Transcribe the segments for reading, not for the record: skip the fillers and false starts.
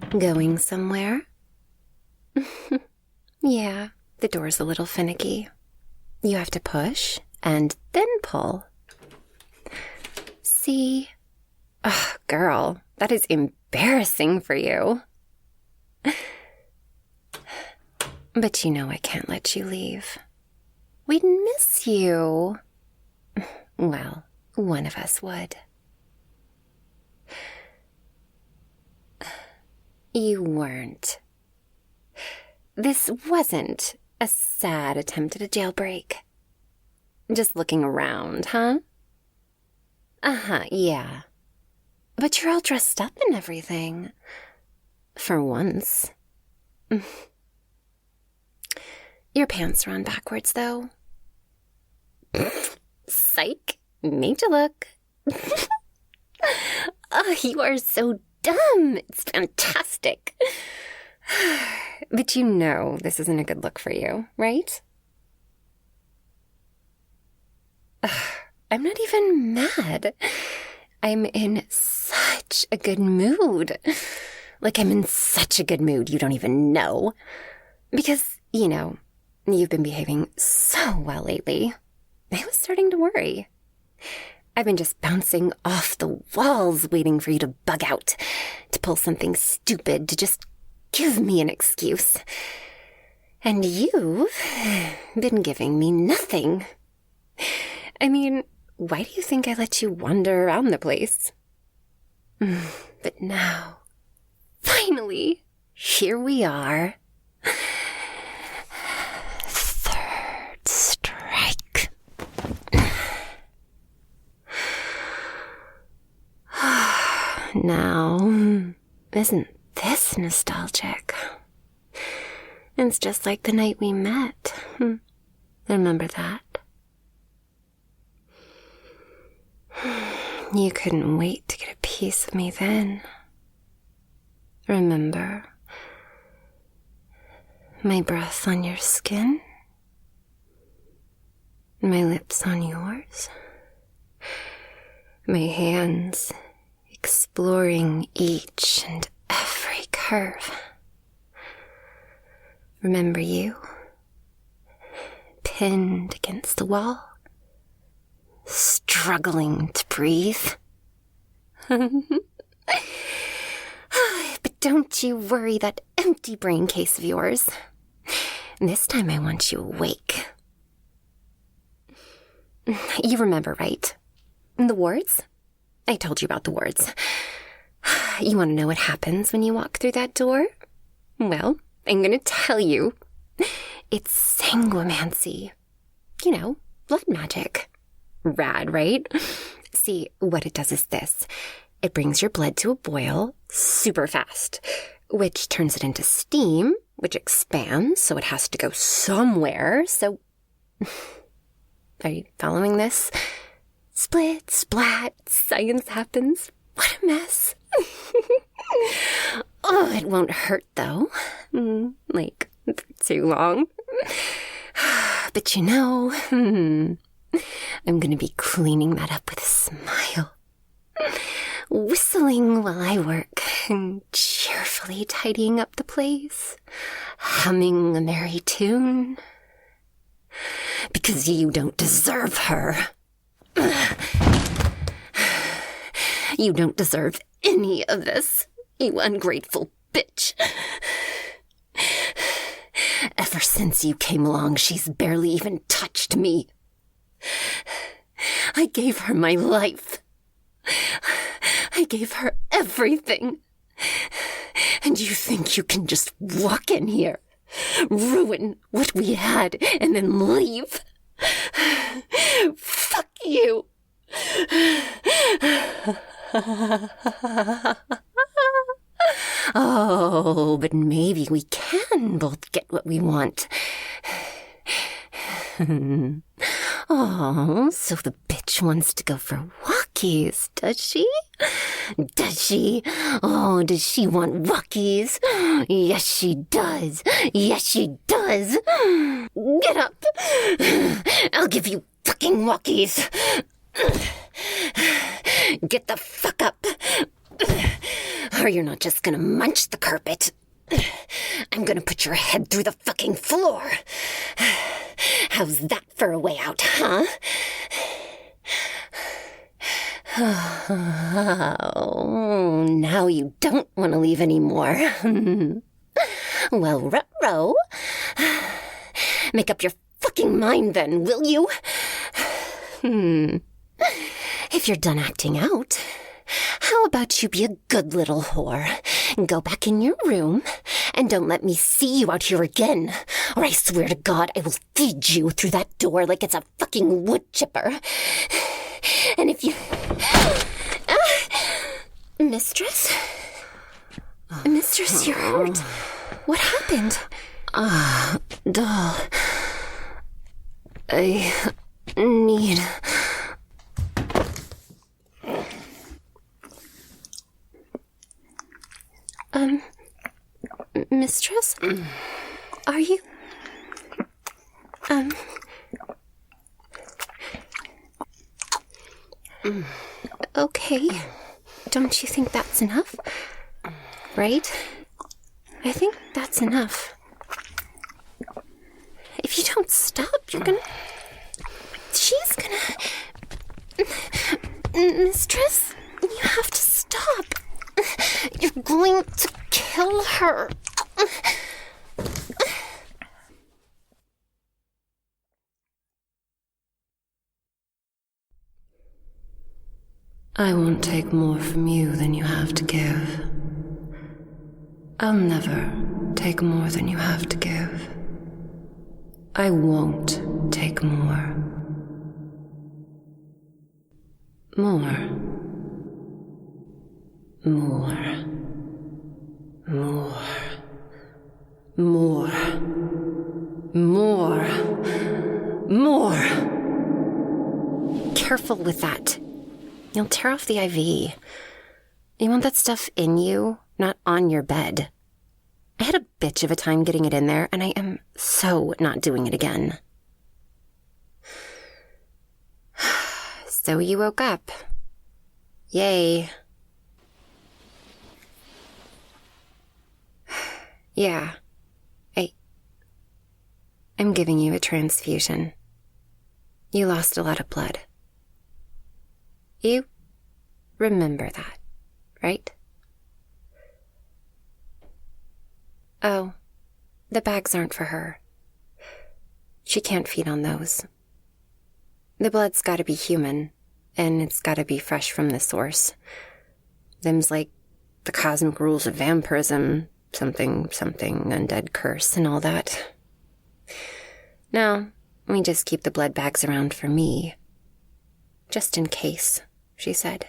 Going somewhere? Yeah, the door's a little finicky. You have to push and then pull. See? Oh, girl, that is embarrassing for you. But you know I can't let you leave. We'd miss you. Well, one of us would. You weren't. This wasn't a sad attempt at a jailbreak. Just looking around, huh? Uh-huh, yeah. But you're all dressed up and everything. For once. Your pants are on backwards, though. Psych. Made you look. Oh, you are so dumb. It's fantastic. But you know this isn't a good look for you, right? I'm not even mad. I'm in such a good mood. Like I'm in such a good mood you don't even know. Because, you know, you've been behaving so well lately. I was starting to worry. I've been just bouncing off the walls waiting for you to bug out, to pull something stupid, to just give me an excuse. And you've been giving me nothing. I mean, why do you think I let you wander around the place? But now, finally, here we are. Third strike. Now, isn't this nostalgic? It's just like the night we met. Remember that? You couldn't wait to get a piece of me then. Remember? My breath on your skin? My lips on yours? My hands exploring each and every curve. Remember you? Pinned against the wall? Struggling to breathe. But don't you worry that empty brain case of yours. This time I want you awake. You remember, right? The wards? I told you about the wards. You want to know what happens when you walk through that door? Well, I'm going to tell you. It's sanguimancy. You know, blood magic. Rad, right? See, what it does is this. It brings your blood to a boil super fast, which turns it into steam, which expands, so it has to go somewhere. So, are you following this? Split, splat, science happens. What a mess. Oh, it won't hurt, though. Like, for too long. But you know, I'm going to be cleaning that up with a smile. Whistling while I work, and cheerfully tidying up the place, humming a merry tune. Because you don't deserve her. You don't deserve any of this, you ungrateful bitch. Ever since you came along, she's barely even touched me. I gave her my life. I gave her everything. And you think you can just walk in here, ruin what we had, and then leave? Fuck you. Oh, but maybe we can both get what we want. Oh, so the bitch wants to go for walkies, does she? Does she? Oh, does she want walkies? Yes, she does. Yes, she does. Get up. I'll give you fucking walkies. Get the fuck up. Or you're not just gonna munch the carpet. I'm gonna put your head through the fucking floor. How's that for a way out, huh? Oh, now you don't want to leave anymore. Well, ruh-roh. Make up your fucking mind then, will you? If you're done acting out, how about you be a good little whore and go back in your room and don't let me see you out here again, or I swear to God I will feed you through that door like it's a fucking wood chipper. And if you... Mistress? Mistress, you're hurt. What happened? Doll. I need... Mistress? Are you... Okay. Don't you think that's enough? Right? I think that's enough. If you don't stop, you're gonna... She's gonna... Mistress, you have to stop. You're going to kill her. I won't take more from you than you have to give. I'll never take more than you have to give. I won't take more. More. More. More. More. More. More. Careful with that. You'll tear off the IV. You want that stuff in you, not on your bed. I had a bitch of a time getting it in there, and I am so not doing it again. So you woke up. Yay. Yeah. I'm giving you a transfusion. You lost a lot of blood. You remember that, right? Oh, the bags aren't for her. She can't feed on those. The blood's gotta be human, and it's gotta be fresh from the source. Them's like the cosmic rules of vampirism, something, undead curse, and all that. No, we just keep the blood bags around for me. Just in case, she said.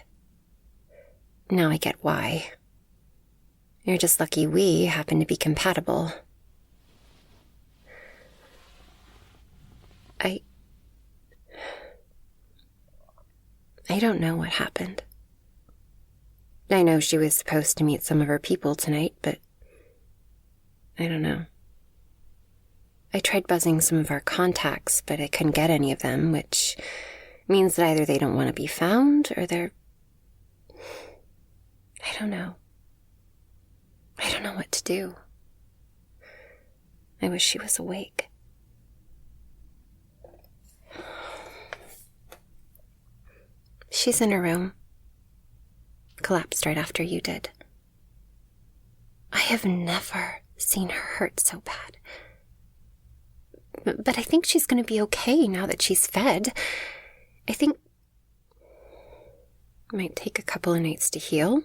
Now I get why. You're just lucky we happen to be compatible. I don't know what happened. I know she was supposed to meet some of her people tonight, but I don't know. I tried buzzing some of our contacts, but I couldn't get any of them, which means that either they don't want to be found, or they're... I don't know. I don't know what to do. I wish she was awake. She's in her room. Collapsed right after you did. I have never seen her hurt so bad. But I think she's going to be okay now that she's fed. I think it might take a couple of nights to heal,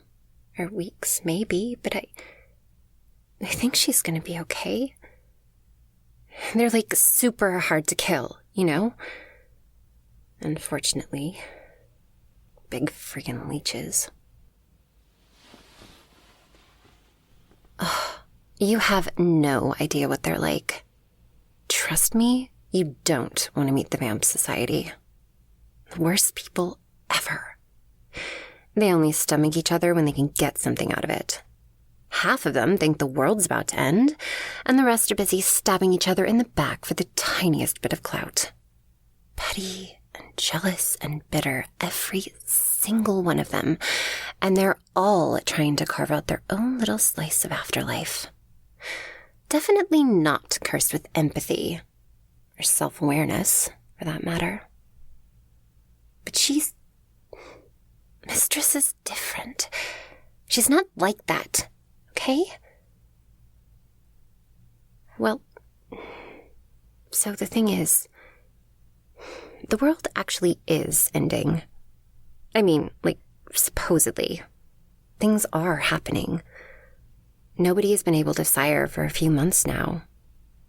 or weeks maybe, but I think she's going to be okay. They're like super hard to kill, you know? Unfortunately, big friggin' leeches. Oh, you have no idea what they're like. Trust me, you don't want to meet the Vamp Society. The worst people ever. They only stomach each other when they can get something out of it. Half of them think the world's about to end, and the rest are busy stabbing each other in the back for the tiniest bit of clout. Petty, and jealous and bitter, every single one of them, and they're all trying to carve out their own little slice of afterlife. Definitely not cursed with empathy, or self-awareness, for that matter. But Mistress is different. She's not like that, okay? Well, so the thing is, the world actually is ending. I mean, like, supposedly. Things are happening. Nobody has been able to sire for a few months now.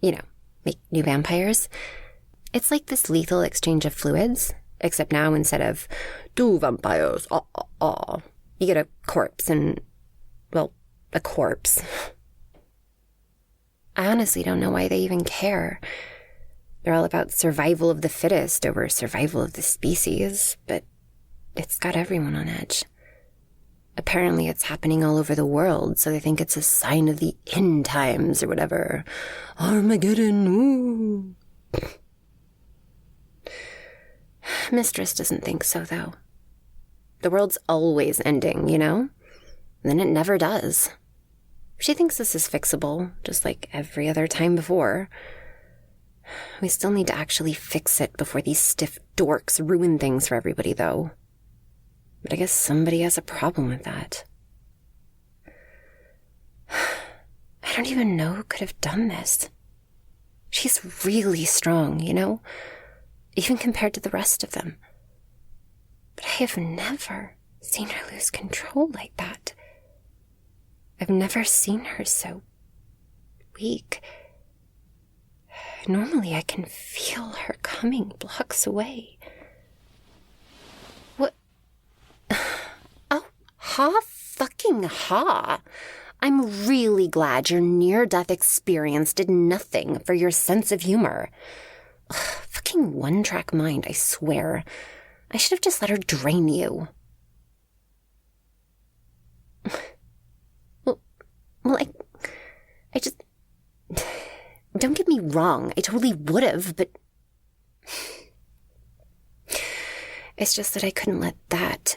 You know, make new vampires. It's like this lethal exchange of fluids, except now instead of, "two vampires, you get a corpse and, well, a corpse. I honestly don't know why they even care. They're all about survival of the fittest over survival of the species, but it's got everyone on edge. Apparently it's happening all over the world, so they think it's a sign of the end times or whatever. Armageddon, ooh. Mistress doesn't think so, though. The world's always ending, you know? And then it never does. She thinks this is fixable, just like every other time before. We still need to actually fix it before these stiff dorks ruin things for everybody, though. But I guess somebody has a problem with that. I don't even know who could have done this. She's really strong, you know? Even compared to the rest of them. But I have never seen her lose control like that. I've never seen her so weak. Normally I can feel her coming blocks away. What? Oh, fucking ha! I'm really glad your near-death experience did nothing for your sense of humor. Ugh, fucking one-track mind, I swear. I should have just let her drain you. Well, I just... Don't get me wrong, I totally would have, but... It's just that I couldn't let that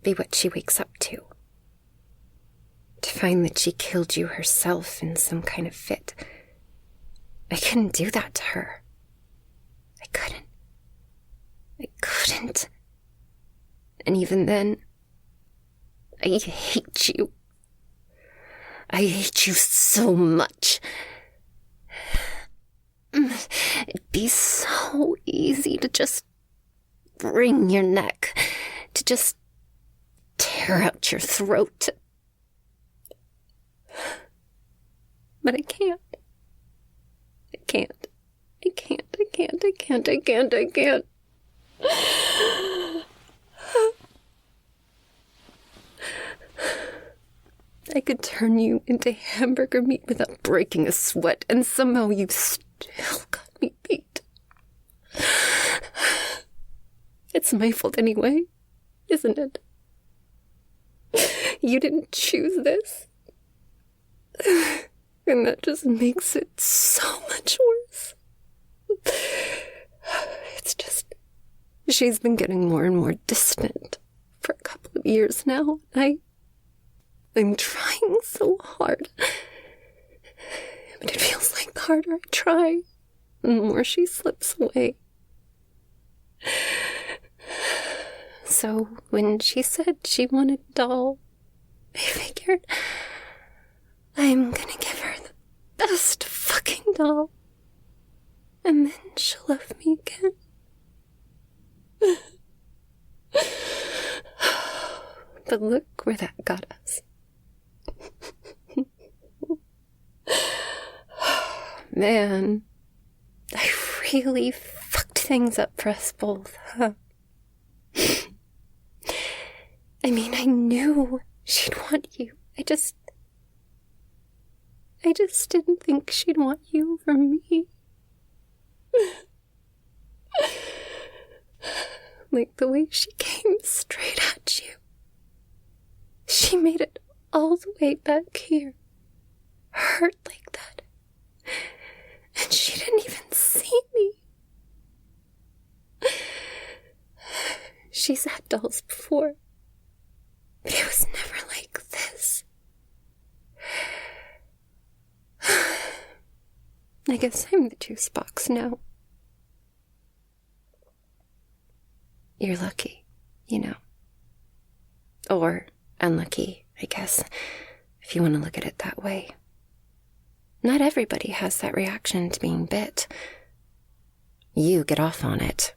be what she wakes up to. To find that she killed you herself in some kind of fit. I couldn't do that to her. I couldn't. And even then, I hate you. I hate you so much. It'd be so easy to just wring your neck, to just tear out your throat. But I can't. I can't. I could turn you into hamburger meat without breaking a sweat, and somehow you still got me beat. It's my fault anyway, isn't it? You didn't choose this. And that just makes it so much worse. It's just, she's been getting more and more distant for a couple of years now. I'm trying so hard. But it feels like the harder I try, the more she slips away. So when she said she wanted a doll, I figured I'm gonna give her the best fucking doll. And then she'll love me again. But look where that got us. Man, I really fucked things up for us both, huh? I mean, I knew she'd want you. I just didn't think she'd want you from me. Like the way she came straight at you. She made it all the way back here. Hurt like that. And she didn't even see me. She's had dolls before, but it was never like this. I guess I'm the juice box now. You're lucky, you know. Or unlucky, I guess, if you want to look at it that way. Not everybody has that reaction to being bit. You get off on it.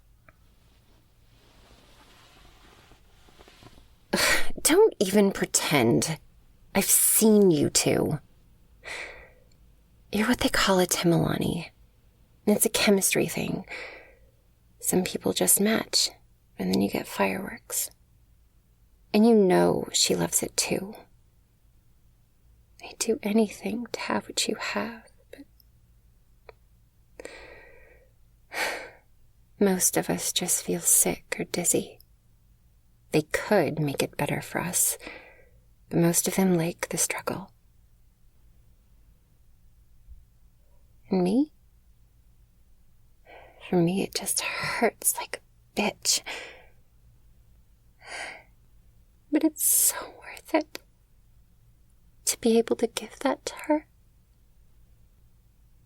Don't even pretend. I've seen you two. You're what they call a Timolani. It's a chemistry thing. Some people just match, and then you get fireworks. And you know she loves it too. They'd do anything to have what you have, but most of us just feel sick or dizzy. They could make it better for us, but most of them like the struggle. And me? For me, it just hurts like a bitch. But it's so worth it to be able to give that to her.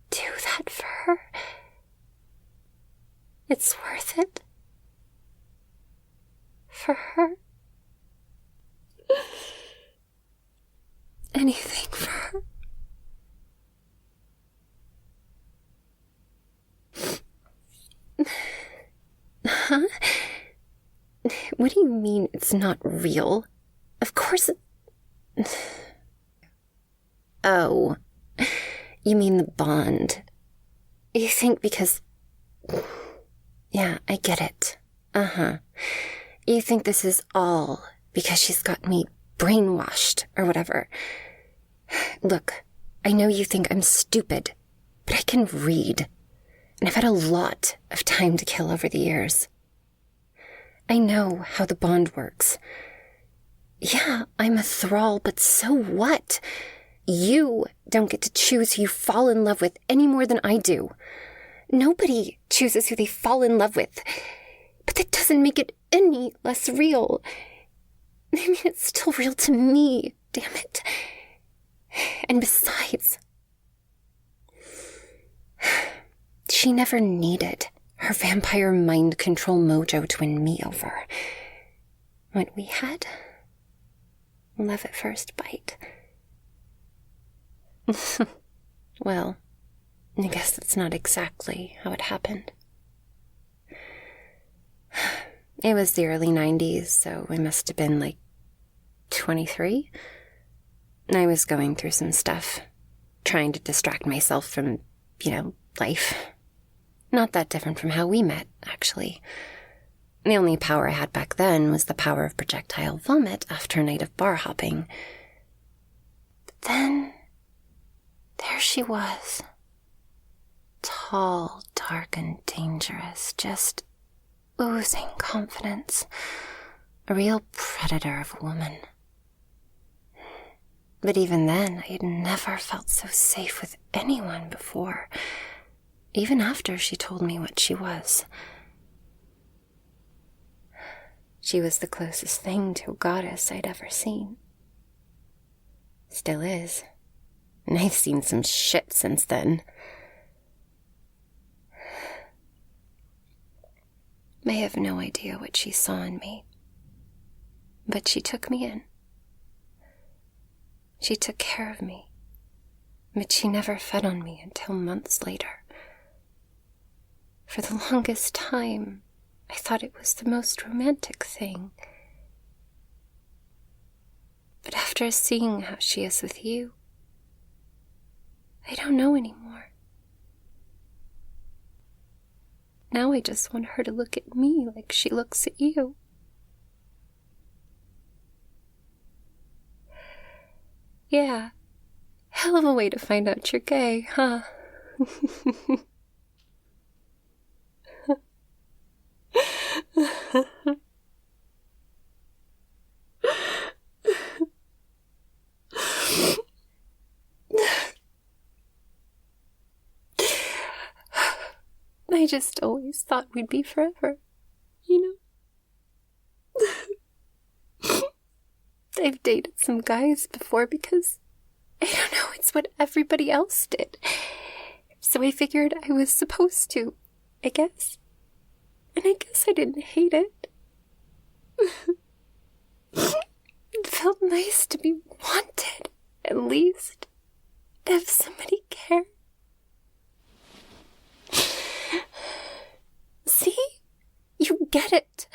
Do that for her. It's worth it. For her. Anything for her. Huh? What do you mean it's not real? Of course it... Oh, you mean the bond. You think because... Yeah, I get it. Uh-huh. You think this is all because she's got me brainwashed or whatever. Look, I know you think I'm stupid, but I can read. And I've had a lot of time to kill over the years. I know how the bond works. Yeah, I'm a thrall, but so what? You don't get to choose who you fall in love with any more than I do. Nobody chooses who they fall in love with. But that doesn't make it any less real. I mean, it's still real to me, damn it. And besides, she never needed her vampire mind control mojo to win me over. What we had? Love at first bite. Well, I guess that's not exactly how it happened. It was the early 90s, so I must have been like 23. I was going through some stuff, trying to distract myself from, life. Not that different from how we met, actually. The only power I had back then was the power of projectile vomit after a night of bar hopping. But then, there she was. Tall, dark, and dangerous, just oozing confidence. A real predator of a woman. But even then, I had never felt so safe with anyone before, even after she told me what she was. She was the closest thing to a goddess I'd ever seen. Still is. And I've seen some shit since then. I have no idea what she saw in me. But she took me in. She took care of me. But she never fed on me until months later. For the longest time, I thought it was the most romantic thing. But after seeing how she is with you, I don't know anymore. Now I just want her to look at me like she looks at you. Yeah, hell of a way to find out you're gay, huh? I just always thought we'd be forever, I've dated some guys before because, I don't know, it's what everybody else did. So I figured I was supposed to, I guess. And I guess I didn't hate it. It felt nice to be wanted, at least. To have somebody care. See? You get it.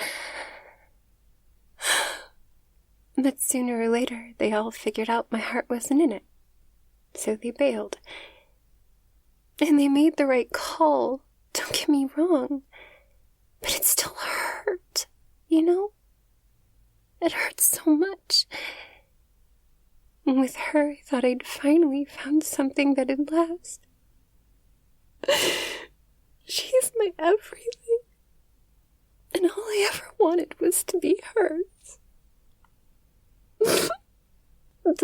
But sooner or later, they all figured out my heart wasn't in it. So they bailed. And they made the right call. Don't get me wrong. But it still hurt, you know? It hurts so much. And with her, I thought I'd finally found something that'd last. She's my everything. And all I ever wanted was to be hers. But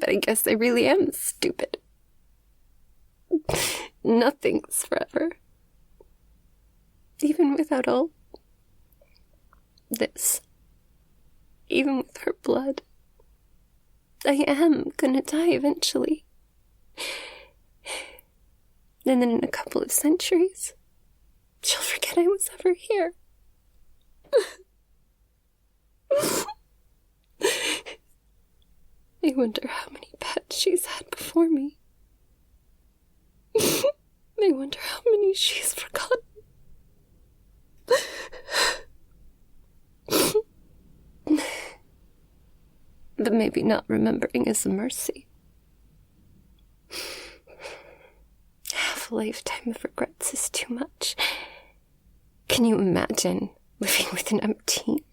I guess I really am stupid. Nothing's forever. Even without all this. Even with her blood. I am gonna die eventually. And then in a couple of centuries, she'll forget I was ever here. I wonder how many pets she's had before me. I wonder how many she's forgotten. But maybe not remembering is a mercy. Half a lifetime of regrets is too much. Can you imagine living with an empty?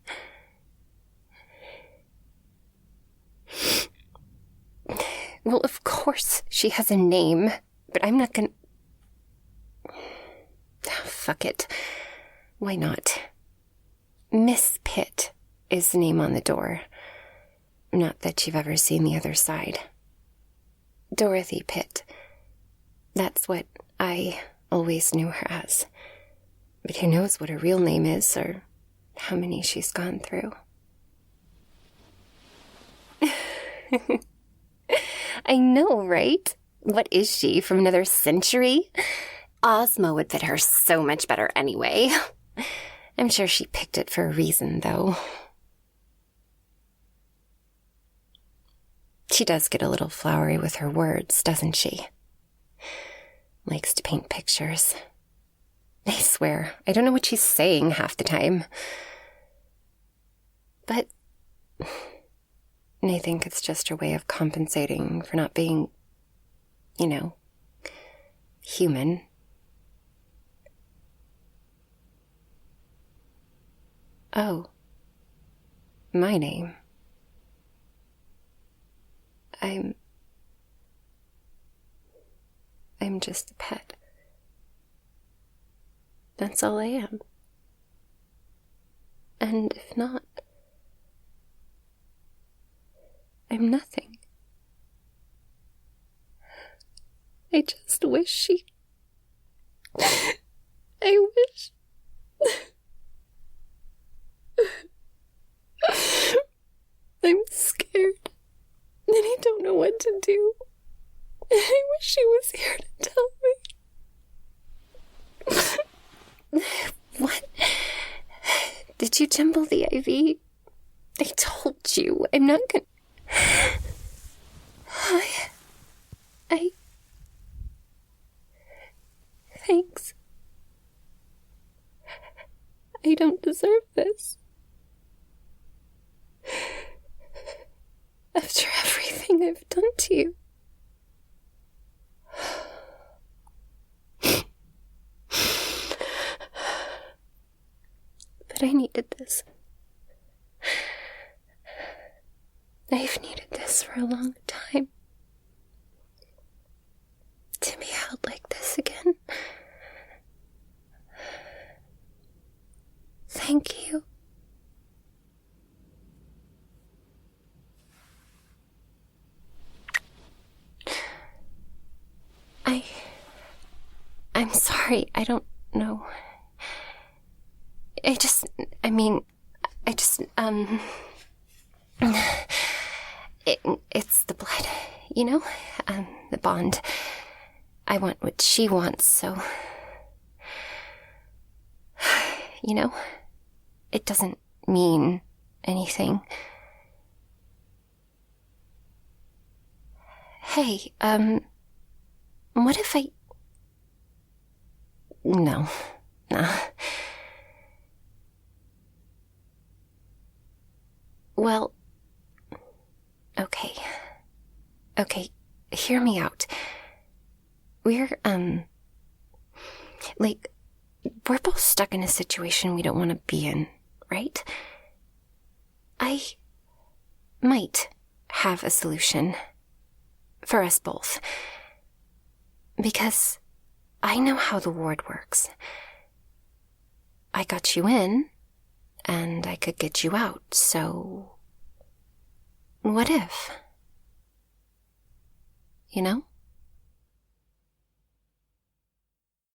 Well, of course she has a name, but I'm not gonna... Oh, fuck it. Why not? Miss Pitt is the name on the door. Not that you've ever seen the other side. Dorothy Pitt. That's what I always knew her as. But who knows what her real name is or how many she's gone through. I know, right? What is she, from another century? Ozma would fit her so much better anyway. I'm sure she picked it for a reason, though. She does get a little flowery with her words, doesn't she? Likes to paint pictures. I swear, I don't know what she's saying half the time. But I think it's just her way of compensating for not being, you know, human. Oh, my name. I'm just a pet. That's all I am. And if not, I'm nothing. I just wish she... I wish... I'm scared. And I don't know what to do. And I wish she was here to tell me. What? Did you jumble the IV? I told you. I'm not gonna... Thanks. I don't deserve this. After everything I've done to you. But I needed this. I've needed this for a long time. To be held like this again. Thank you. I'm sorry, I don't know. It's the blood, you know? The bond. I want what she wants, so... You know? It doesn't mean anything. Hey, what if I... No. Nah. Well... Okay. Okay, hear me out. We're both stuck in a situation we don't want to be in, right? I might have a solution for us both. Because I know how the ward works. I got you in, and I could get you out, so... What if? You know?